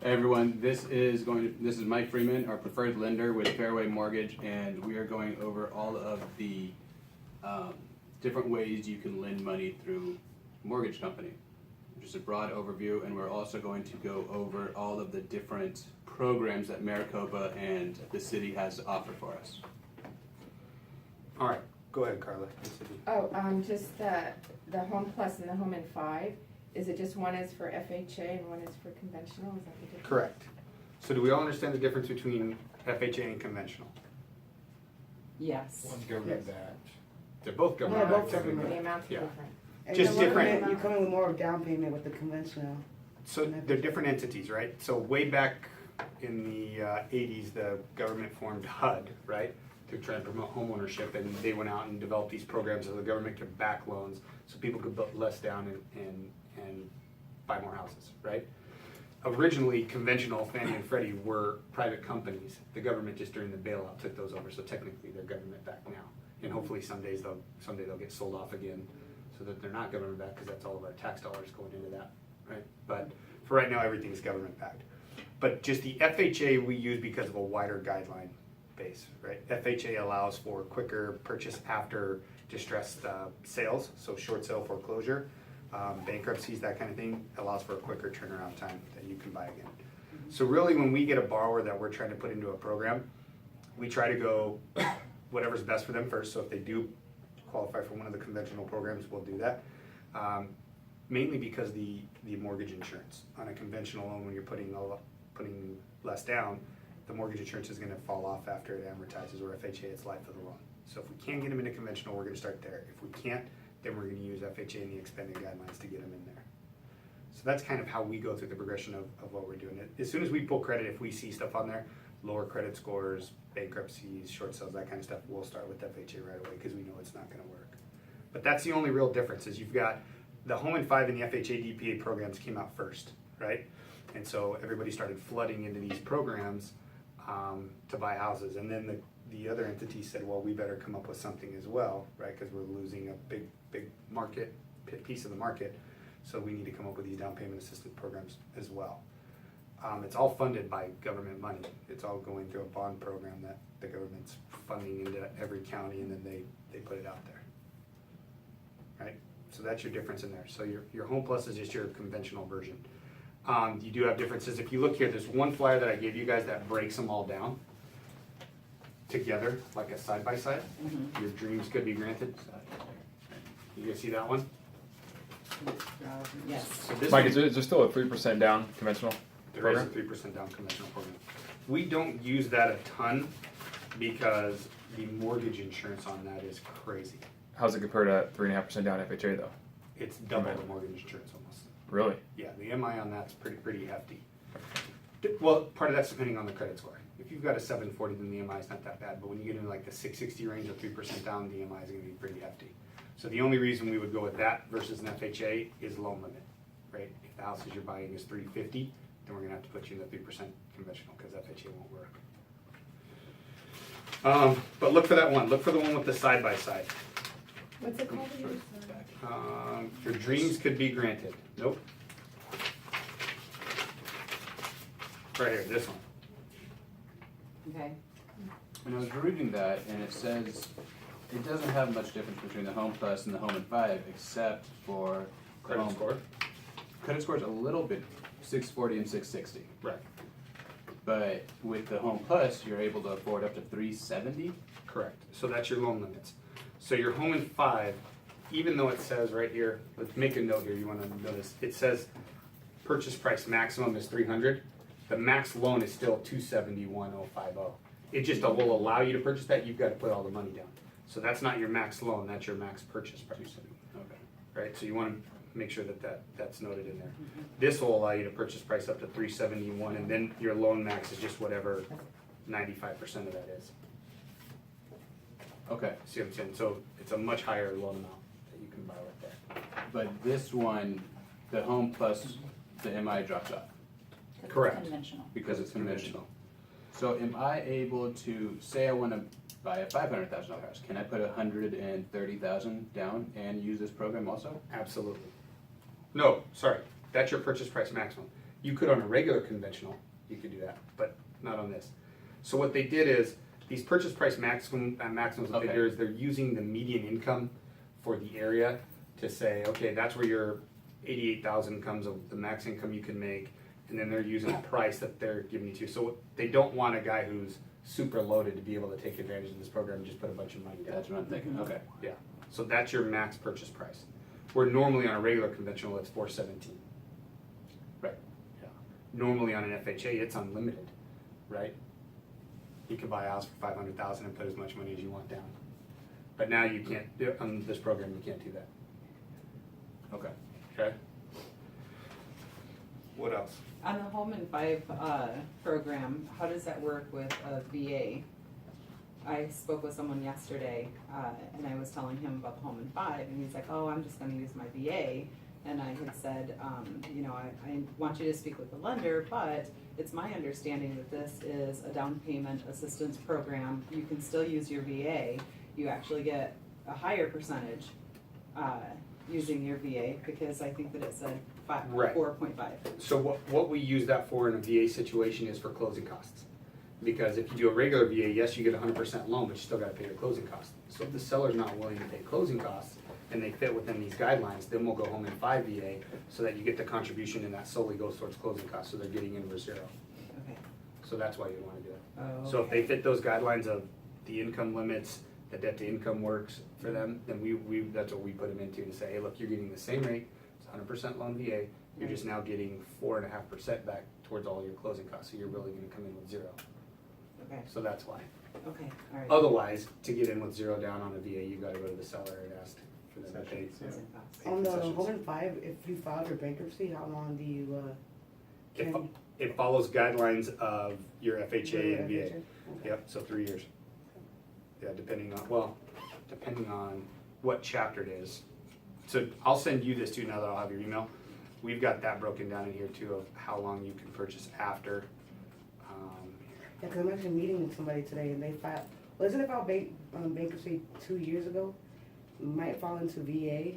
Hey everyone, this is Mike Freeman, our preferred lender with Fairway Mortgage, and we are going over all of the different ways you can lend money through mortgage company. Just a broad overview, and we're also going to go over all of the different programs that Maricopa and the city has to offer for us. All right, go ahead, Carla. Just the Home Plus and the Home in 5. Is it just one is for FHA and one is for conventional? Is that the difference? Correct. So do we all understand the difference between FHA and conventional? Yes. One's government backed. They're both Yeah, government both backed. government. The amounts are Yeah. different. And Just you come different. in- You come in with more down payment with the conventional. So they're different entities, right? So way back in the 80s, the government formed HUD, right? To try and promote homeownership, and they went out and developed these programs so the government could back loans so people could put less down and buy more houses, right? Originally, conventional Fannie and Freddie were private companies. The government just during the bailout took those over, so technically they're government backed now. And hopefully someday they'll get sold off again so that they're not government backed, because that's all of our tax dollars going into that, right? But for right now, everything's government backed. But just the FHA we use because of a wider guideline base, right? FHA allows for quicker purchase after distressed sales, so short sale foreclosure, bankruptcies, that kind of thing, allows for a quicker turnaround time that you can buy again. So really, when we get a borrower that we're trying to put into a program, we try to go whatever's best for them first. So if they do qualify for one of the conventional programs, we'll do that. Mainly because the mortgage insurance on a conventional loan, when you're putting less down, the mortgage insurance is going to fall off after it amortizes, or FHA, it's life of the loan. So if we can get them into conventional, we're going to start there. If we can't, then we're going to use FHA and the expanded guidelines to get them in there. So that's kind of how we go through the progression of what we're doing. As soon as we pull credit, if we see stuff on there, lower credit scores, bankruptcies, short sales, that kind of stuff, we'll start with FHA right away because we know it's not going to work. But that's the only real difference, is you've got the Home in 5 and the FHA DPA programs came out first, right? And so everybody started flooding into these programs to buy houses. And then the other entity said, well, we better come up with something as well, right? Because we're losing a big piece of the market. So we need to come up with these down payment assistance programs as well. It's all funded by government money. It's all going through a bond program that the government's funding into every county, and then they put it out there, right? So that's your difference in there. So your Home Plus is just your conventional version. You do have differences. If you look here, there's one flyer that I gave you guys that breaks them all down together, like a side-by-side. Your dreams could be granted. You guys see that one? Yes. So this Mike, one- is there still a 3% down conventional There is a program? 3% down conventional program. We don't use that a ton because the mortgage insurance on that is crazy. How's it compared to 3.5% down FHA though? It's double the mortgage insurance almost. Really? Yeah, the MI on that's pretty hefty. Well, part of that's depending on the credit score. If you've got a 740, then the MI is not that bad. But when you get into like the 660 range or 3% down, the MI is going to be pretty hefty. So the only reason we would go with that versus an FHA is loan limit, right? If the houses you're buying is 350, then we're going to have to put you in the 3% conventional because FHA won't work. But look for that one. Look for the one with the side-by-side. What's it called again? Your dreams could be granted. Nope. Right here, this one. Okay. And I was reading that, and it says it doesn't have much difference between the Home Plus and the Home in 5, except for the Credit home. score. Credit score is a little bit 640 and 660. Right. But with the Home Plus, you're able to afford up to 370. Correct. So that's your loan limits. So your Home in 5, even though it says right here, let's make a note here, you want to notice, it says purchase price maximum is 300. The max loan is still 271,050. It just will allow you to purchase that. You've got to put all the money down. So that's not your max loan, that's your max purchase price. Okay. Right? So you want to make sure that's noted in there. This will allow you to purchase price up to 371, and then your loan max is just whatever 95% of that is. Okay. See what I'm saying? So it's a much higher loan amount that you can buy with that. But this one, the Home Plus, the MI drops off Correct. Conventional. because it's conventional. So am I able to, say I want to buy a $500,000 house, can I put $130,000 down and use this program also? Absolutely. No, sorry, that's your purchase price maximum. You could on a regular conventional, you could do that, but not on this. So what they did is, these purchase price maximums, what they Okay. do is they're using the median income for the area to say, okay, that's where your 88,000 comes of the max income you can make, and then they're using a price that they're giving you to. So they don't want a guy who's super loaded to be able to take advantage of this program and just put a bunch of money down. That's what I'm thinking, okay. Yeah, so that's your max purchase price. Where normally on a regular conventional, it's 417. Right. Yeah. Normally on an FHA, it's unlimited, right? You can buy a house for 500,000 and put as much money as you want down. But now you can't, on this program, you can't do that. Okay. Okay? What else? On the Home in 5 program, how does that work with a VA? I spoke with someone yesterday, and I was telling him about the Home in 5, and he's like, oh, I'm just gonna use my VA. And I had said, you know, I want you to speak with the lender, but it's my understanding that this is a down payment assistance program. You can still use your VA. You actually get a higher percentage using your VA, because I think that it said Right. 4.5. So what we use that for in a VA situation is for closing costs. Because if you do a regular VA, yes, you get 100% loan, but you still gotta pay your closing costs. So if the seller's not willing to pay closing costs, and they fit within these guidelines, then we'll go home in 5 VA, so that you get the contribution and that solely goes towards closing costs, so they're getting in with zero. Okay. So that's why you wanna do it. Oh, So if they fit those guidelines of the income limits, the debt to income works for them, then we that's what we put them into to say, hey, look, you're getting the same rate, it's 100% loan VA, you're just now getting 4.5% back towards all your closing costs, so you're really gonna come in with zero. Okay, So that's why. okay, all right. Otherwise, to get in with zero down on a VA, you gotta go to the seller and ask for them to pay. Closing costs. On the concessions. Home in 5, if you filed for bankruptcy, how long do you, It, can? it follows guidelines of your FHA and VA. Okay. Yep, so 3 years. Yeah, depending on what chapter it is. So I'll send you this too, now that I'll have your email. We've got that broken down in here too, of how long you can purchase after. Yeah, because I'm actually meeting with somebody today and they filed, wasn't it about bankruptcy 2 years ago? Might fall into VA.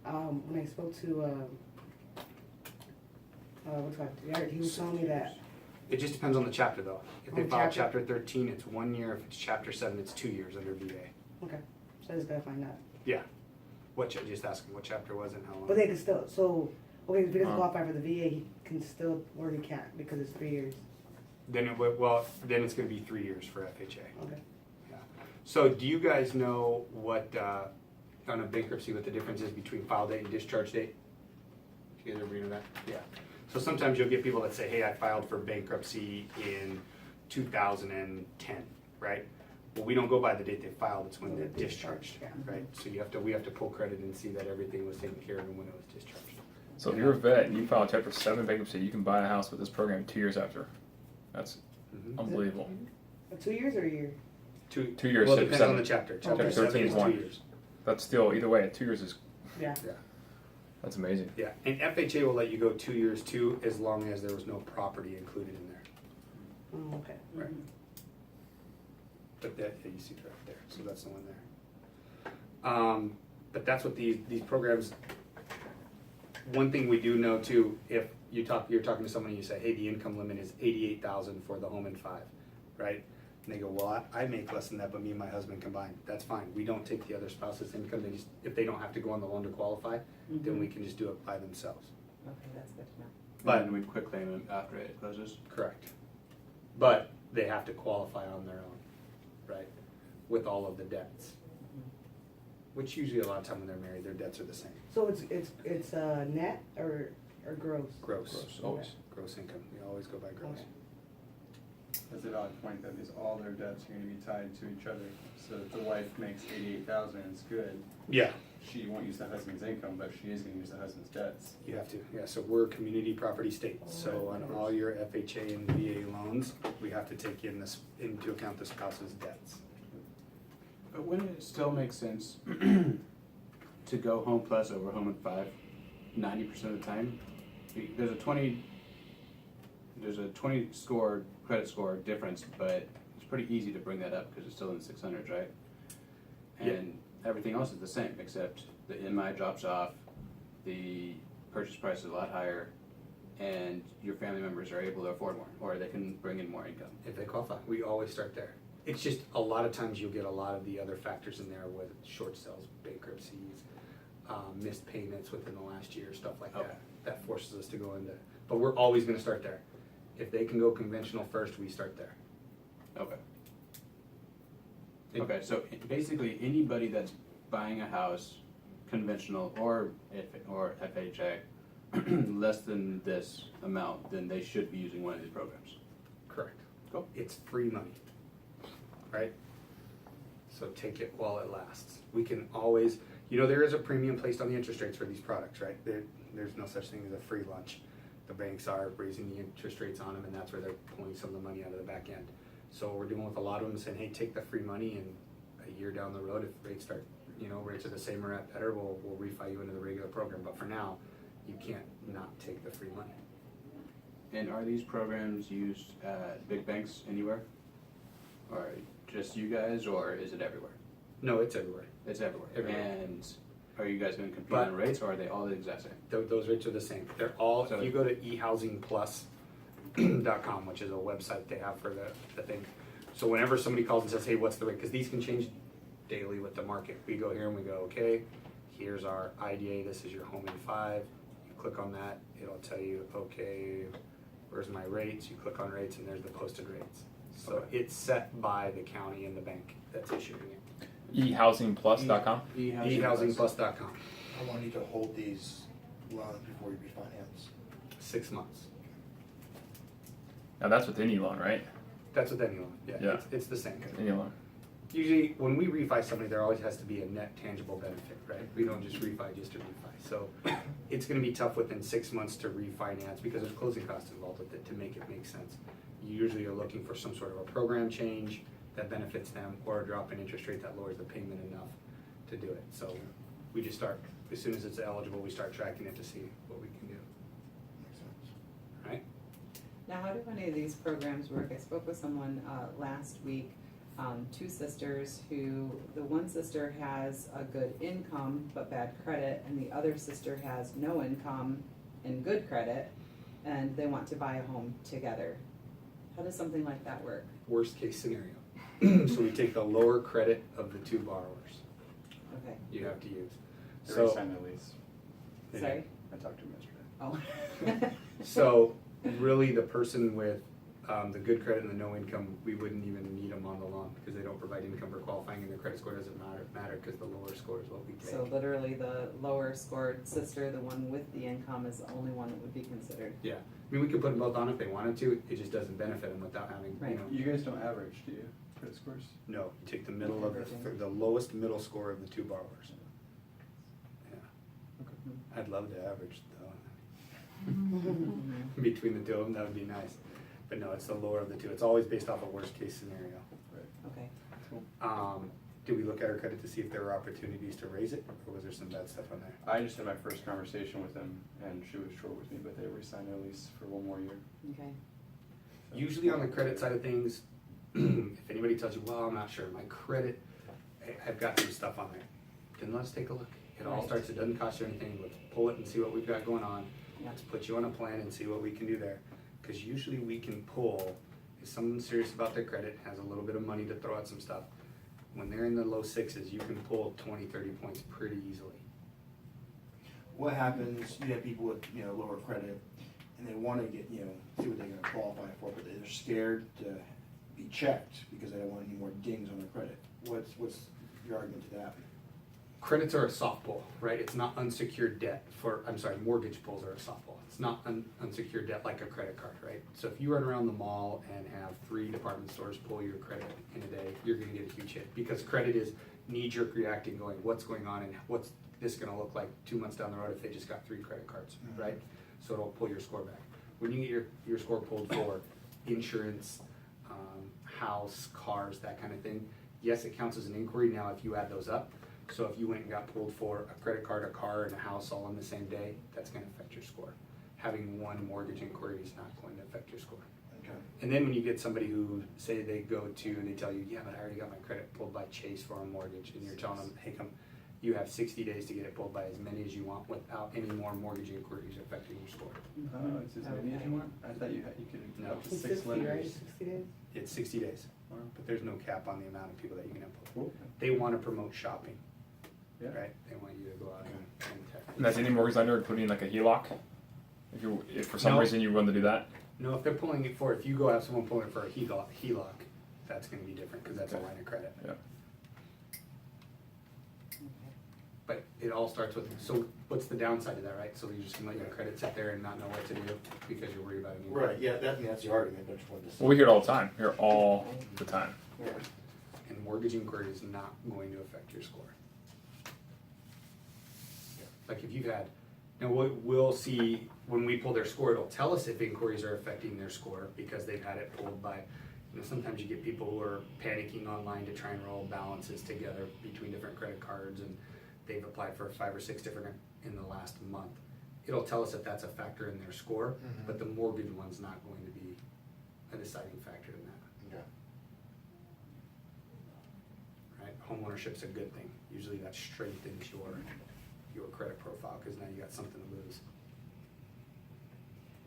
When I spoke to, what's that, Jared, he was telling me that, It just depends on the chapter though. If they On file chapter. chapter 13, it's 1 year. If it's chapter 7, it's 2 years under VA. okay, so I just gotta find out. Yeah. Just asking what chapter was it and how long. But they can still, so, okay, if he doesn't Uh. qualify for the VA, he can still, or he can't, because it's 3 years. Then then it's gonna be 3 years for FHA. Okay. Yeah. So do you guys know what, on a bankruptcy, what the difference is between file date and discharge date? You guys ever read of that? Yeah. So sometimes you'll get people that say, hey, I filed for bankruptcy in 2010, right? Well, we don't go by the date they filed, it's when they're discharged, Yeah. right? So we have to pull credit and see that everything was taken care of and when it was discharged. So if you're a vet and you file Chapter 7 bankruptcy, you can buy a house with this program 2 years after. That's Mhm. unbelievable. 2 years or a year? 2 years, Well, it so depends seven. on the chapter. Chapter Chapter 7 13 is is 1. 2 years. That's still, either way, 2 years is, Yeah. Yeah. that's amazing. Yeah, and FHA will let you go 2 years too, as long as there was no property included in there. Oh, okay. Right. But that, yeah, you see it right there, so that's the one there. But that's what these programs, one thing we do know too, if you're talking to someone and you say, hey, the income limit is 88,000 for the home in 5, right? And they go, well, I make less than that, but me and my husband combined, that's fine, we don't take the other spouse's income, they just, if they don't have to go on the loan to qualify, then we can just do it by themselves. Okay, that's good to know. But- And we quit claim them after it closes. Correct. But they have to qualify on their own, right? With all of the debts. Which usually a lot of time when they're married, their debts are the same. So it's net or gross? Gross. Gross, always. Gross income. We always go by gross. Okay. That's a valid point, that is all their debts are gonna be tied to each other. So if the wife makes 88,000 and it's good, Yeah, she won't use the husband's income, but she is gonna use the husband's debts. you have to. Yeah, so we're a community property state. So on all your FHA and VA loans, we have to take into account the spouse's debts. But wouldn't it still make sense to go home plus over home in 5 90% of the time? There's a 20 score credit score difference, but it's pretty easy to bring that up because it's still in the 600s, right? Yeah. And everything else is the same except the MI drops off, the purchase price is a lot higher, and your family members are able to afford more, or they can bring in more income. If they qualify, we always start there. It's just a lot of times you'll get a lot of the other factors in there with short sales, bankruptcies, missed payments within the last year, stuff like Okay. that. That forces us to go into, but we're always gonna start there. If they can go conventional first, we start there. Okay. It- Okay, so basically anybody that's buying a house, conventional or FHA, less than this amount, then they should be using one of these programs. Correct. Cool. It's free money, right? So take it while it lasts. We can always, there is a premium placed on the interest rates for these products, right? There's no such thing as a free lunch. The banks are raising the interest rates on them, and that's where they're pulling some of the money out of the back end. So we're dealing with a lot of them saying, hey, take the free money, and a year down the road, if rates start, rates are the same or at better, we'll refi you into the regular program. But for now, you can't not take the free money. And are these programs used at big banks anywhere? Or just you guys, or is it everywhere? No, it's everywhere. It's everywhere. Everywhere. And are you guys gonna compete But- on rates, or are they all the exact same? Those rates are the same. They're all, So- if you go to ehousingplus.com, which is a website they have for the thing. So whenever somebody calls and says, hey, what's the rate? Because these can change daily with the market. We go here and we go, okay, here's our IDA, this is your home in 5. You click on that, it'll tell you, okay, where's my rates? You click on rates and there's the posted rates. So Okay. it's set by the county and the bank that's issuing it. ehousingplus.com. ehousingplus.com, How long do you need to hold these loans before you refinance? 6 months. Now that's with any loan, right? That's with any loan, yeah, Yeah. It's the same. Any loan. Usually, when we refi somebody, there always has to be a net tangible benefit, right? We don't just refi just to refi. So it's gonna be tough within 6 months to refinance because there's closing costs involved with it to make it make sense. You usually are looking for some sort of a program change that benefits them or a drop in interest rate that lowers the payment enough to do it. So we just start, as soon as it's eligible, we start tracking it to see what we can do, Makes sense. right? Now, how do any of these programs work? I spoke with someone last week, 2 sisters who, the one sister has a good income but bad credit, and the other sister has no income and good credit, and they want to buy a home together. How does something like that work? Worst case scenario. So we take the lower credit of the 2 borrowers Okay, you have to use. They So, signed the lease. sorry? I talked to him yesterday. Oh. so really the person with the good credit and the no income, we wouldn't even need them on the loan because they don't provide income for qualifying and their credit score doesn't matter because the lower score is what we take. So literally the lower scored sister, the one with the income, is the only one that would be considered. Yeah, I mean, we could put them both on if they wanted to, it just doesn't benefit them without having, Right. You guys don't average, do you, credit scores? No, you take the middle of Averaging. the lowest middle score of the 2 borrowers. Yeah, Okay. I'd love to average though. Mhm. Between the 2 of them, that would be nice. But no, it's the lower of the 2. It's always based off a worst case scenario. Okay. Did we look at our credit to see if there were opportunities to raise it, or was there some bad stuff on there? I just had my first conversation with them, and she was short with me, but they re-signed their lease for 1 more year. Okay. So- Usually on the credit side of things, if anybody tells you, well, I'm not sure, my credit, I've got some stuff on there, then let's take a look. It all Right. starts, it doesn't cost you anything, let's pull it and see what we've got going on. Yeah. Let's put you on a plan and see what we can do there. Because usually we can pull, if someone's serious about their credit, has a little bit of money to throw at some stuff, when they're in the low 6s, you can pull 20, 30 points pretty easily. What happens, you have people with, lower credit, and they wanna get, see what they're gonna qualify for, but they're scared to be checked because they don't want any more dings on their credit. What's your argument to that? Credits are a soft pull, right? It's not unsecured debt mortgage pulls are a soft pull. It's not unsecured debt like a credit card, right? So if you run around the mall and have 3 department stores pull your credit in a day, you're gonna get a huge hit. Because credit is knee-jerk reacting, going, what's going on and what's this gonna look like 2 months down the road if they just got 3 credit cards, right? So it'll pull your score back. When you get your score pulled for insurance, house, cars, that kind of thing, yes, it counts as an inquiry now if you add those up. So if you went and got pulled for a credit card, a car, and a house all on the same day, that's gonna affect your score. Having one mortgage inquiry is not going to affect your score. Okay. And then when you get somebody who say they tell you, yeah, but I already got my credit pulled by Chase for a mortgage, and you're telling them, hey, you have 60 days to get it pulled by as many as you want without any more mortgage inquiries affecting your score. Oh, it's as many as you want? I thought you could, No. up to It's 6 60, right? lenders. 60 days? It's 60 days, Wow. but there's no cap on the amount of people that you can have pulled. Cool. They want to promote shopping, Yeah. right? They want you to go out and tech. And that's any mortgage lender, including like a HELOC? If for some No. reason you want to do that? No, if they're pulling it for, if you go have someone pulling it for a HELOC, that's going to be different because that's a line of credit. Yeah. But it all starts with, so what's the downside of that, right? So you're just gonna let your credit sit there and not know what to do because you're worried about it. Right, yeah, that's the argument, but I just wanted to say. Well, we hear it all the time. We hear it all the time. And mortgage inquiry is not going to affect your score. Like if you've had, now we'll see, when we pull their score, it'll tell us if inquiries are affecting their score because they've had it pulled by, sometimes you get people who are panicking online to try and roll balances together between different credit cards and they've applied for 5 or 6 different in the last month. It'll tell us if that's a factor in their score, but the mortgage one's not going to be a deciding factor in that. Yeah. Right? Homeownership's a good thing. Usually that strengthens your credit profile because now you got something to lose.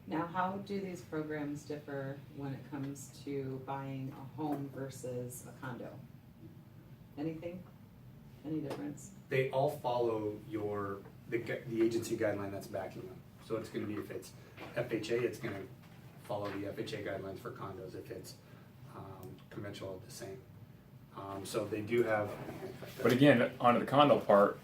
Now, how do these programs differ when it comes to buying a home versus a condo? Anything? Any difference? They all follow the agency guideline that's backing them. So it's going to be, if it's FHA, it's going to follow the FHA guidelines for condos. If it's conventional, the same. So they do have. But again, on the condo part,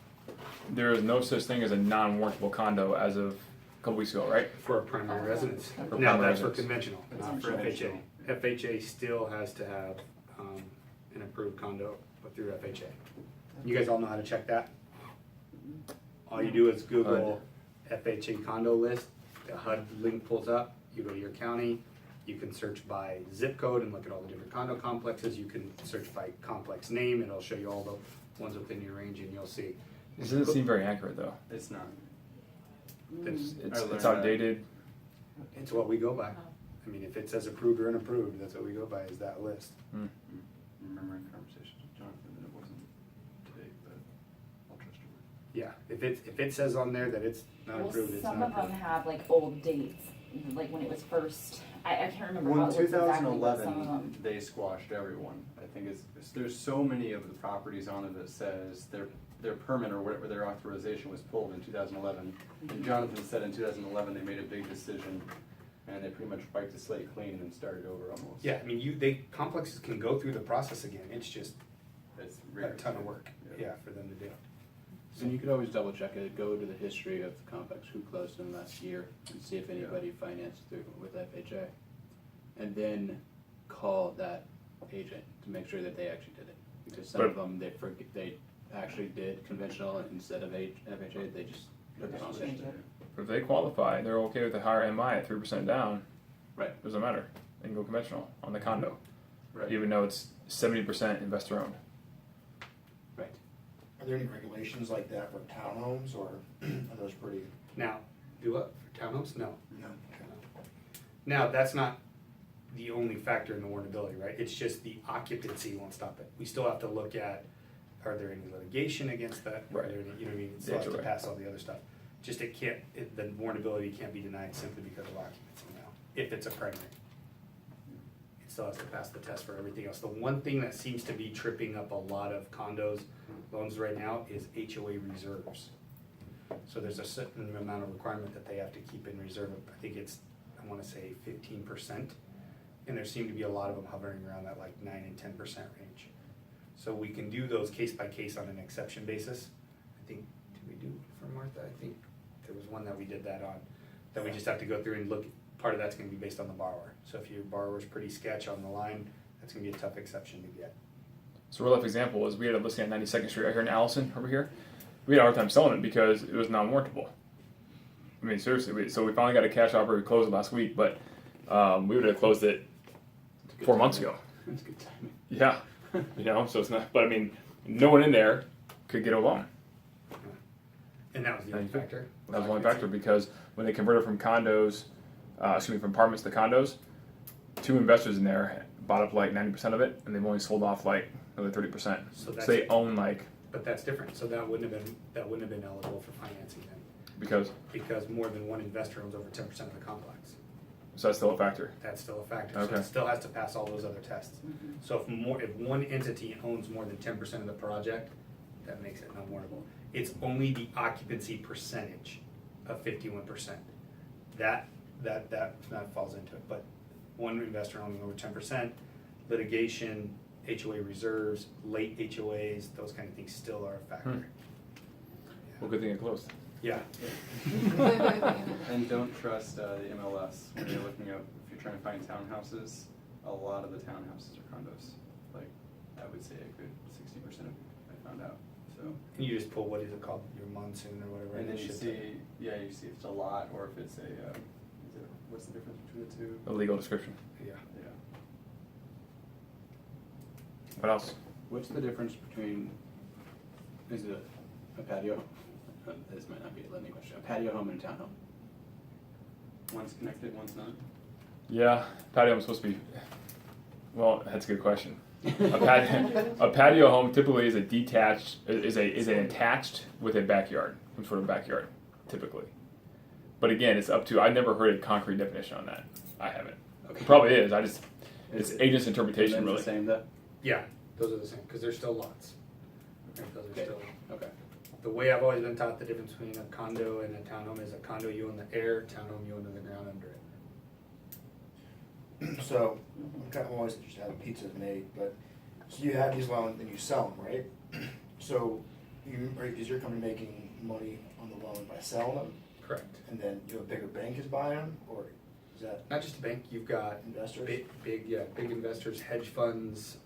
there is no such thing as a non-warrantable condo as of a couple weeks ago, right? For a primary residence. For Now, primary that's for residence. conventional, not for FHA. FHA still has to have an approved condo through FHA. You guys all know how to check that? All you do is Google FHA condo list, the HUD link pulls up, you go to your county, you can search by zip code and look at all the different condo complexes, you can search by complex name, it'll show you all the ones within your range and you'll see. This doesn't seem very accurate though. It's not. It's, It's I learned outdated. it's what we go by. I mean, if it says approved or unapproved, that's what we go by, is that list. Remember in conversations with Jonathan that it wasn't today, but I'll trust your word. Yeah, if it says on there that it's not Well, approved, it's some not of them approved. have like old dates, like when it was first, I can't remember how Well, it in was exactly, but some of 2011, them. they squashed everyone. I think there's so many of the properties on it that says their permit or whatever their authorization was pulled in 2011. And Jonathan said in 2011 they made a big decision and they pretty much wiped the slate clean and started over almost. Yeah, I mean, complexes can go through the process again, it's just It's a rigorous. ton of work, Yeah. yeah, for them to do. And you could always double check it, go to the history of the complex, who closed in last year, and see if anybody financed through with FHA. And then call that agent to make sure that they actually did it. Because some of them, they actually did conventional instead of FHA, they just took it on there. Change it. If they qualify, they're okay with a higher MI at 3% down. Right. Doesn't matter. They can go conventional on the condo, Right. even though it's 70% investor owned. Right. Are there any regulations like that for townhomes, or are those pretty? Now, do what, for townhomes? No. No. Now, that's not the only factor in the warrantability, right? It's just the occupancy won't stop it. We still have to look at, are there any litigation against that? Are Right. there any, you know what I mean? It still has to HOA. pass all the other stuff. Just the warrantability can't be denied simply because of occupancy now, if it's a primary. It still has to pass the test for everything else. The one thing that seems to be tripping up a lot of condos loans right now is HOA reserves. So there's a certain amount of requirement that they have to keep in reserve. I think it's, I wanna say 15%. And there seem to be a lot of them hovering around that like 9 and 10% range. So we can do those case by case on an exception basis. I think, did we do one for Martha? I think there was one that we did that on, that we just have to go through and look, part of that's gonna be based on the borrower. So if your borrower's pretty sketch on the line, that's gonna be a tough exception to get. So real life example is we had a listing on 92nd Street right here in Allison over here. We had a hard time selling it because it was non-warrantable. I mean, seriously, so we finally got a cash offer. We closed it last week, but we would have closed it It's good 4 months timing. ago. It's good timing. Yeah, so it's not. But I mean, no one in there could get a loan. And that was the only factor? That was the only factor because when they converted from condos, from apartments to condos, 2 investors in there bought up like 90% of it, and they've only sold off like another 30%. So So they own like But that's different, so that wouldn't have been eligible for financing then, Because more than one investor owns over 10% of the complex. so that's still a factor. That's still a factor, so Okay. it still has to pass all those other tests. So if one entity owns more than 10% of the project, that makes it non-mortgable. It's only the occupancy percentage of 51%. That falls into it, but one investor owning over 10%, litigation, HOA reserves, late HOAs, those kind of things still are a factor. Well, good thing it closed. Yeah. And don't trust the MLS when you're looking up, if you're trying to find townhouses, a lot of the townhouses are condos. Like, I would say a good 60% of I found out, so. And you just pull, what is it called, your monsoon or whatever. And then it you should see, you see if it's a lot or if it's what's the difference between the two? A legal description. Yeah. Yeah. What else? What's the difference between, is it a patio? This might not be a lending question. A patio home and a townhome? One's connected, one's not. Yeah, patio home's supposed to be. Well, that's a good question. A patio home typically is a detached, is an attached with a backyard, some sort of backyard, typically. But again, it's up to. I've never heard a concrete definition on that. I haven't. Okay. It probably is. It's Is agent's interpretation, Lend's really. the same though? Yeah, those are the same, because they're still lots. Right, those are Okay. still. Okay. The way I've always been taught the difference between a condo and a townhome is a condo you own the air, townhome you own the ground under it. So, I'm kind of always interested in how pizzas made, but, so you have these loans and you sell them, right? So, is your company making money on the loan by selling them? Correct. And then you have a bigger bank is buying them, or is that Not just a bank, you've got investors? big investors, hedge funds,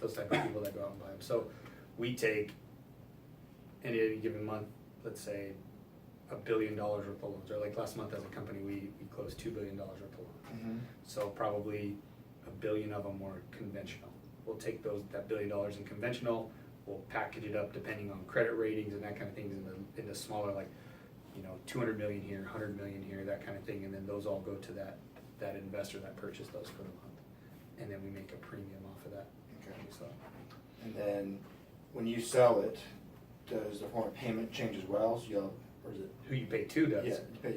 those type of people that go out and buy them. So we take, in any given month, let's say $1 billion worth of loans, or like last month as a company, we closed $2 billion worth of loans. Mhm. So probably $1 billion of them were conventional. We'll take that $1 billion in conventional, we'll package it up depending on credit ratings and that kind of things into smaller, like, 200 million here, 100 million here, that kind of thing, and then those all go to that investor that purchased those for the month. And then we make a premium off of that. Okay. So, And then, when you sell it, does the form of payment change as well, so you'll, or is it? who you pay to does. Yeah, you pay,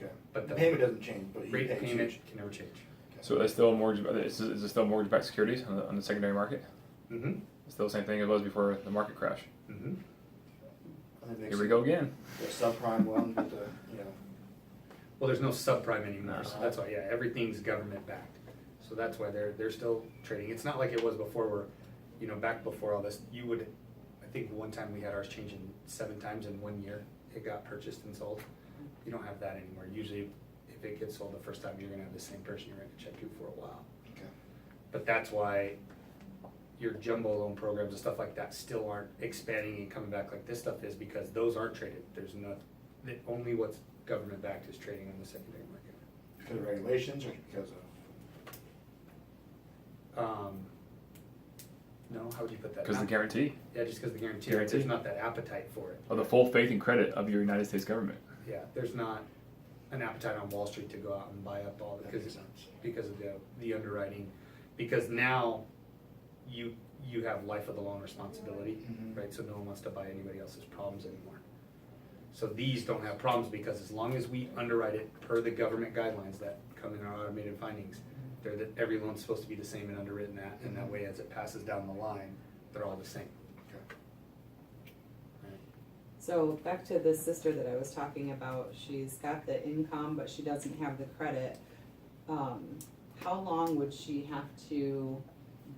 okay. But The the payment doesn't change, but you rate pay. payment can never change. So it's still mortgage. Is it still mortgage-backed securities on the secondary market? Mm-hmm. It's still the same thing it was before the market crash. Mm-hmm. Here we go again. The subprime loan with the, Well, there's no subprime anymore, No. so that's why, yeah, everything's government backed. So that's why they're still trading. It's not like it was before where, back before all this, I think one time we had ours changing 7 times in 1 year. It got purchased and sold. You don't have that anymore. Usually, if it gets sold the first time, you're gonna have the same person you're gonna check to for a while. Okay. But that's why your jumbo loan programs and stuff like that still aren't expanding and coming back like this stuff is, because those aren't traded. There's only what's government backed is trading on the secondary market. because of regulations or because of? No, how would you put that? Because the Not- guarantee Yeah, just because the guarantee, right? There's Guarantee. not that appetite for it. of the full faith and credit of your United States government. Yeah, there's not an appetite on Wall Street to go out and buy up all That makes because sense. of the underwriting. Because now you have life of the loan responsibility, Mhm. right? So no one wants to buy anybody else's problems anymore. So these don't have problems because as long as we underwrite it per the government guidelines that come in our automated findings, every loan's supposed to be the same and underwritten that, and that way as it passes down the line, they're all the same. Okay. Right? So back to the sister that I was talking about, she's got the income, but she doesn't have the credit. How long would she have to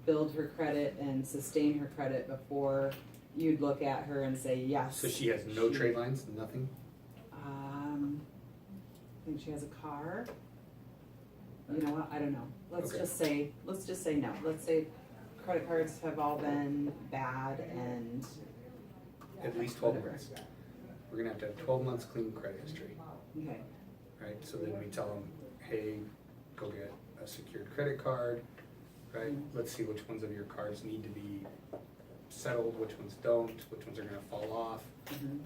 build her credit and sustain her credit before you'd look at her and say, yes? So she has no trade lines, nothing? I think she has a car. You know what, I don't know. Let's Okay. just say no. Let's say credit cards have all been bad and, At least 12 months. We're gonna have to have 12 months clean credit history, okay. right? So then we tell them, hey, go get a secured credit card, right? Let's see which ones of your cards need to be settled, which ones don't, which ones are gonna fall off. Mhm.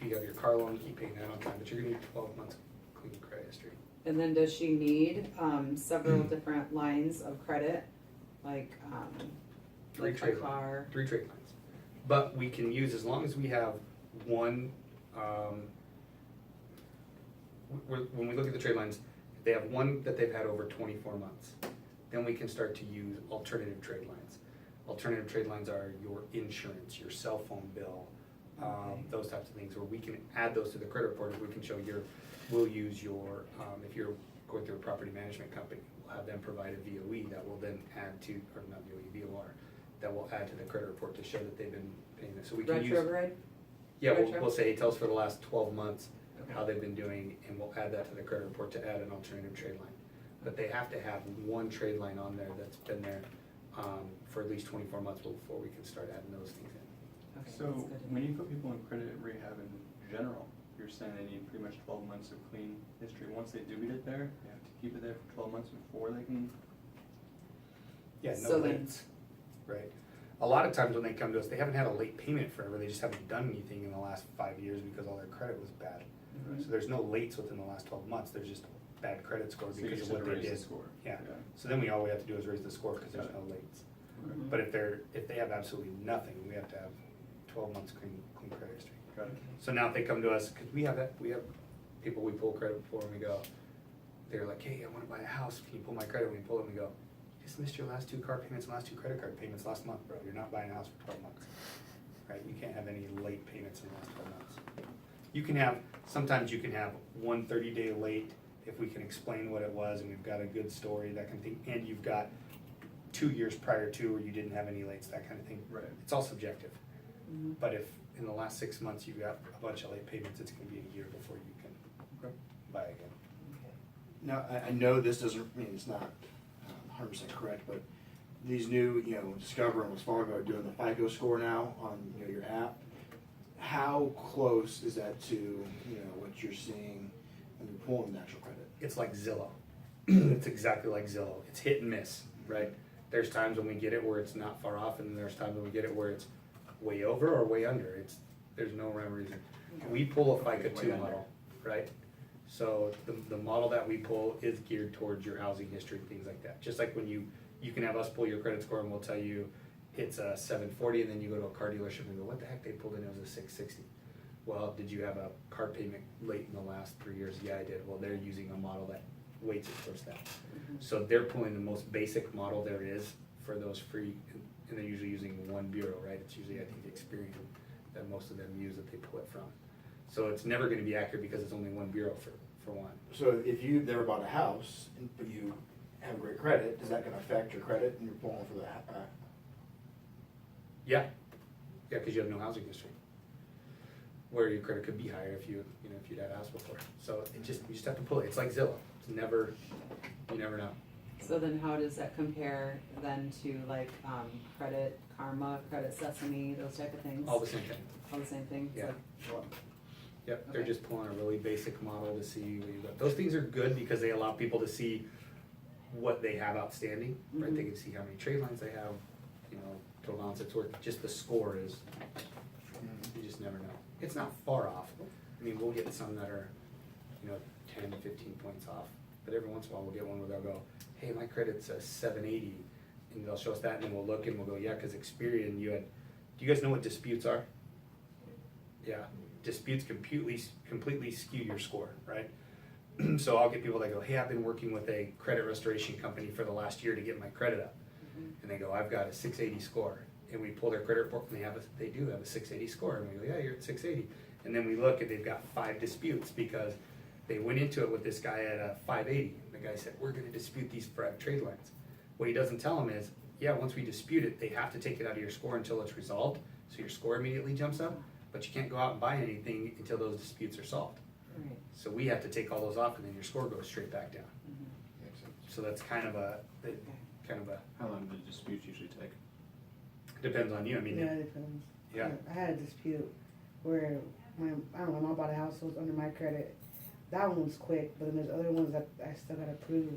If you have your car loan, keep paying that on time, but you're gonna need 12 months clean credit history. And then does she need several different lines of credit, like Three like a trade car? lines. 3 trade lines. But we can use, as long as we have one, when we look at the trade lines, if they have one that they've had over 24 months, then we can start to use alternative trade lines. Alternative trade lines are your insurance, your cell phone bill, those types of things, where we can add those to the credit report. If we can show we'll use your, if you're going through a property management company, we'll have them provide a VOE that will then add to, or not VOE, VOR, that will add to the credit report to show that they've been paying this. So we can use. Retrograde? Yeah, Retro? we'll say, tell us for the last 12 months Okay. how they've been doing, and we'll add that to the credit report to add an alternative trade line. But they have to have one trade line on there that's been there for at least 24 months before we can start adding those things in. Okay, So that's good to when know. you put people in credit rehab in general, you're saying they need pretty much 12 months of clean history. Once they do get it there, they have to keep it there for 12 months before they can. Yeah, So no then- lates, right? A lot of times when they come to us, they haven't had a late payment forever, they just haven't done anything in the last 5 years because all their credit was bad. Mm-hmm. So there's no lates within the last 12 months, there's just bad credit score So you because just of have what to they raise the did. score. Yeah. So then all we have to do is raise the score because there's Got no lates. Okay. But if they have absolutely nothing, we have to have 12 months clean credit history. Got it. So now if they come to us, because we have people we pull credit for, and we go, they're like, hey, I want to buy a house, can you pull my credit? We pull it and we go, you just missed your last 2 car payments and last 2 credit card payments last month, bro. You're not buying a house for 12 months. Right? You can't have any late payments in the last 12 months. Sometimes you can have 1 30-day late if we can explain what it was and we've got a good story, that kind of thing, and you've got 2 years prior to where you didn't have any lates, that kind of thing. Right. It's all subjective. Mhm. But if in the last 6 months you've got a bunch of late payments, it's gonna be a year before you can Okay. buy again. Now, I know this doesn't, I mean, it's not 100% correct, but these new, Discover and Wells Fargo are doing the FICO score now on, your app. How close is that to, what you're seeing when you're pulling the actual credit? It's like Zillow. It's exactly like Zillow. It's hit and miss, right? There's times when we get it where it's not far off, and then there's times when we get it where it's way over or way under. There's no rhyme or reason. We pull a FICO 2 model, right? So the model that we pull is geared towards your housing history, things like that. Just like when you can have us pull your credit score and we'll tell you it's a 740, and then you go to a car dealership and go, what the heck, they pulled in, it was a 660. Well, did you have a car payment late in the last 3 years? Yeah, I did. Well, they're using a model that weights it towards that. So they're pulling the most basic model there is for those free, and they're usually using one bureau, right? It's usually, I think, Experian that most of them use that they pull it from. So it's never gonna be accurate because it's only one bureau for one. So if you've never bought a house, but you have great credit, is that gonna affect your credit and you're pulling for the, Yeah, because you have no housing history. Where your credit could be higher if you'd had a house before. So you just have to pull it. It's like Zillow. You never know. So then how does that compare then to like Credit Karma, Credit Sesame, those type of things? All the same thing. All the same thing? It's Yeah. like- Yep, they're Okay. just pulling a really basic model to see what you've got. Those things are good because they allow people to see what they have outstanding, right? Mhm. They can see how many trade lines they have, total balance it's worth. Just the score is, you just never know. It's not far off. I mean, we'll get some that are, 10 to 15 points off. But every once in a while, we'll get one where they'll go, hey, my credit's a 780. And they'll show us that, and then we'll look and we'll go, yeah, because Experian, do you guys know what disputes are? Yeah, disputes completely skew your score, right? So I'll get people that go, hey, I've been working with a credit restoration company for the last year to get my credit up. And they go, I've got a 680 score. And we pull their credit report, and they do have a 680 score. And we go, yeah, you're at 680. And then we look, and they've got 5 disputes because they went into it with this guy at a 580. And the guy said, we're gonna dispute these 5 trade lines. What he doesn't tell them is, yeah, once we dispute it, they have to take it out of your score until it's resolved. So your score immediately jumps up, but you can't go out and buy anything until those disputes are solved. Right. So we have to take all those off, and then your score goes straight back down. So that's kind of a, How long do disputes usually take? depends on you. I mean, Yeah, it depends. Yeah. I had a dispute where my mom bought a house, so it was under my credit. That one was quick, but then there's other ones that I still gotta prove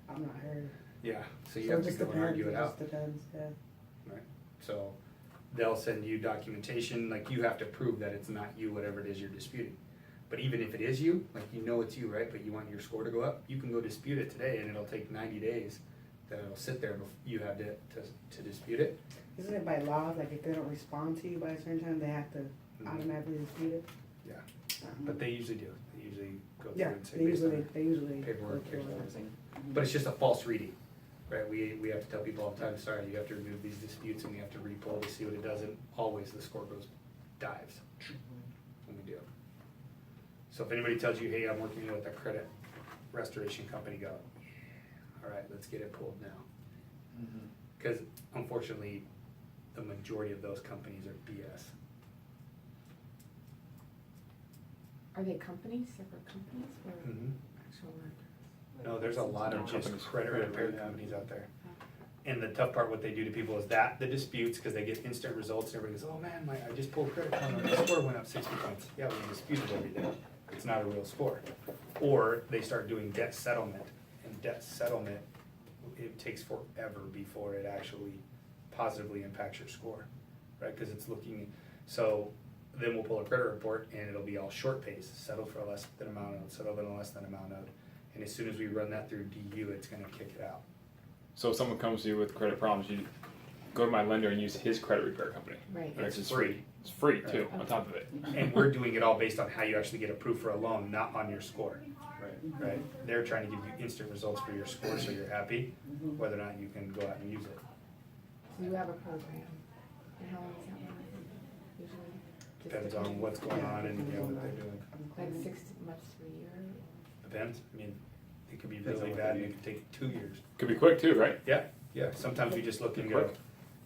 I'm not her. yeah, so you So have it to just go and depends, argue it out. just depends, yeah. Right, so they'll send you documentation, like you have to prove that it's not you, whatever it is you're disputing. But even if it is you, like it's you, right, but you want your score to go up, you can go dispute it today and it'll take 90 days then it'll sit there and you have to dispute it. Isn't it by law, like if they don't respond to you by a certain time, they have to automatically dispute it? Yeah, but they usually do. They usually go through Yeah, and say they based usually, on they usually. paperwork go or through it. something. But it's just a false reading, right? We have to tell people all the time, sorry, you have to remove these disputes and we have to re-poll to see what it does, and always the score dives when we do. So if anybody tells you, hey, I'm working with a credit restoration company, go, all right, let's get it pulled now. Because unfortunately, the majority of those companies are BS. Are they companies, separate companies, or actual lenders? No, there's a lot of just Companies. credit repair companies out there. And the tough part, what they do to people is that the disputes, because they get instant results, and everybody goes, oh man, I just pulled credit card, and my score went up 60 points. Yeah, well, you disputed everything. It's not a real score. Or they start doing debt settlement, and debt settlement, it takes forever before it actually positively impacts your score, right? Because it's looking, so then we'll pull a credit report and it'll be all short pays, settle for less than amount of, settle for less than amount of. And as soon as we run that through DU, it's gonna kick it out. So if someone comes to you with credit problems, you go to my lender and use his credit repair company. Right. Right, It's it's free. free. It's free too, on top of it. And we're doing it all based on how you actually get approved for a loan, not on your score, right? They're trying to give you instant results for your score, so you're happy, whether or not you can go out and use it. So you have a program, and how long is that one? Usually? Just Depends on what's going on and, you know, what they're doing. Like 6 months to a year? Depends, I mean, it could be really bad and it could take 2 years. Could be quick too, right? Yeah, yeah, sometimes we just look and go, Quick.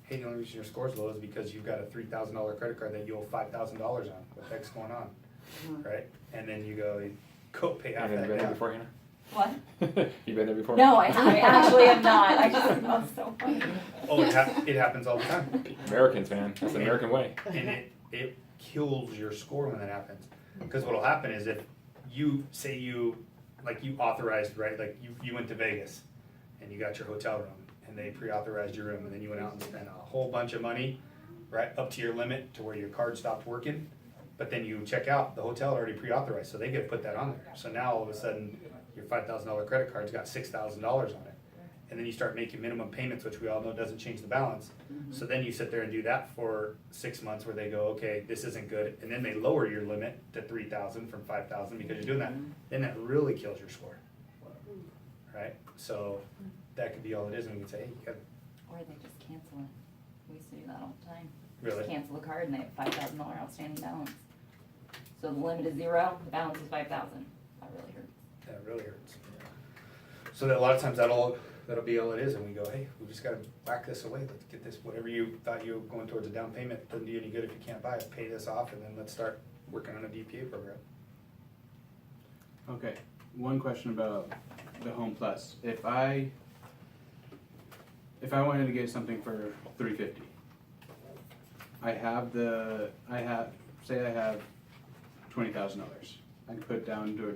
hey, the only reason your score's low is because you've got a $3,000 credit card that you owe $5,000 on, what the heck's going on, right? And then you go pay half Have you that been there down. before, Hannah? What? You been there before? No, I actually am not. I just, that's so funny. Oh, it happens all the time, Americans, man. That's the American way. and it kills your score when that happens. Because what'll happen is if you, say you authorized, right, like you went to Vegas, and you got your hotel room, and they pre-authorized your room, and then you went out and spent a whole bunch of money, right, up to your limit to where your card stopped working, but then you check out, the hotel already pre-authorized, so they get to put that on there. So now all of a sudden, your $5,000 credit card's got $6,000 on it. And then you start making minimum payments, which we all know doesn't change the balance. So then you sit there and do that for 6 months where they go, okay, this isn't good. And then they lower your limit to 3,000 from 5,000 because you're doing that. Then that really kills your score. Right? So that could be all it is. And we can say, hey, you got, Or they just cancel it. We used to do that all the time. really? Just cancel a card and they have $5,000 outstanding balance. So the limit is 0, the balance is 5,000. That really hurts. That really hurts. So that a lot of times that'll be all it is, and we go, hey, we just gotta whack this away. Let's get this, whatever you thought you were going towards a down payment, doesn't do you any good if you can't buy it. Pay this off, and then let's start working on a DPA program. Okay, one question about the Home Plus. If I wanted to get something for $350, I have say I have $20,000. I can put down to a down